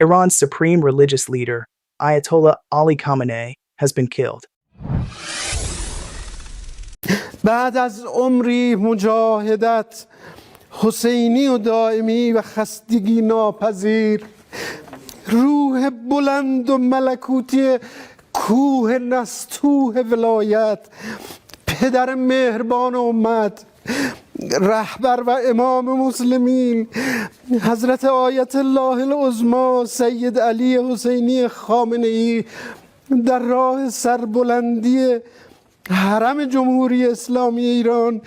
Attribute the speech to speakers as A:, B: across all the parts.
A: Iran's supreme religious leader, Ayatollah Ali Khamenei, has been killed.
B: بعد از عمری مجاهدت حسینی و دائمی و خستگی ناپذیر روح بلند و ملکوتی کوه نستوه ولایت پدر مهربان امت رهبر و امام مسلمین حضرت آیت الله العظما سید علی حسینی خامنه‌ای در راه سربلندی حرم جمهوری اسلامی ایران.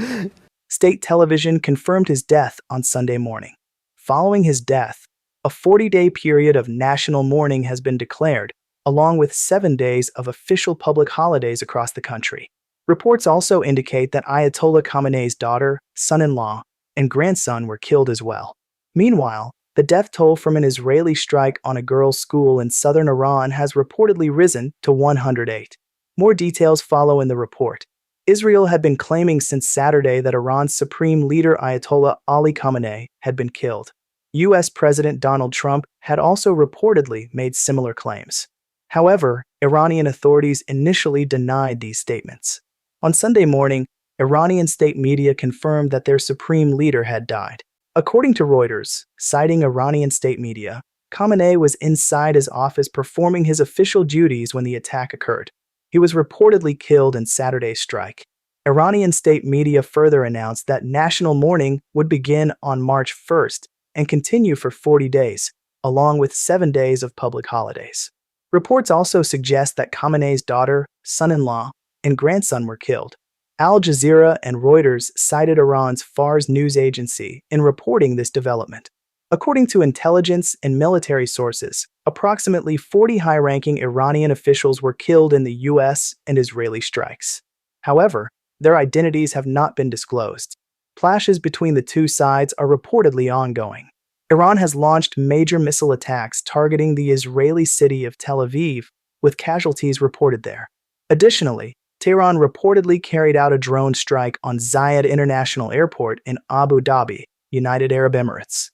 A: State television confirmed his death on Sunday morning. Following his death, a 40-day period of national mourning has been declared, along with 7 days of official public holidays across the country. Reports also indicate that Ayatollah Khamenei's daughter, son-in-law, and grandson were killed as well. Meanwhile, the death toll from an Israeli strike on a girls' school in southern Iran has reportedly risen to 108. More details follow in the report. Israel had been claiming since Saturday that Iran's supreme leader Ayatollah Ali Khamenei had been killed. U.S. President Donald Trump had also reportedly made similar claims. However, Iranian authorities initially denied these statements. On Sunday morning, Iranian state media confirmed that their supreme leader had died. According to Reuters, citing Iranian state media, Khamenei was inside his office performing his official duties when the attack occurred. He was reportedly killed in Saturday's strike. Iranian state media further announced that national mourning would begin on March 1st and continue for 40 days, along with 7 days of public holidays. Reports also suggest that Khamenei's daughter, son-in-law, and grandson were killed. Al Jazeera and Reuters cited Iran's Fars news agency in reporting this development. According to intelligence and military sources, approximately 40 high-ranking Iranian officials were killed in the U.S. and Israeli strikes. However, their identities have not been disclosed. Clashes between the two sides are reportedly ongoing. Iran has launched major missile attacks targeting the Israeli city of Tel Aviv, with casualties reported there. Additionally, Tehran reportedly carried out a drone strike on Zayed International Airport in Abu Dhabi, United Arab Emirates.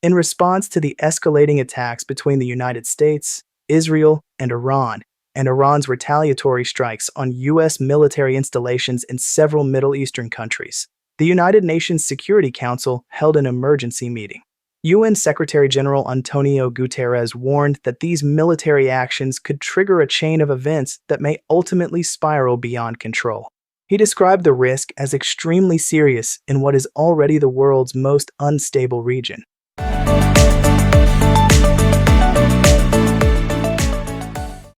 A: In response to the escalating attacks between the United States, Israel, and Iran's retaliatory strikes on U.S. military installations in several Middle Eastern countries, the United Nations Security Council held an emergency meeting. UN Secretary-General Antonio Guterres warned that these military actions could trigger a chain of events that may ultimately spiral beyond control. He described the risk as extremely serious in what is already the world's most unstable region.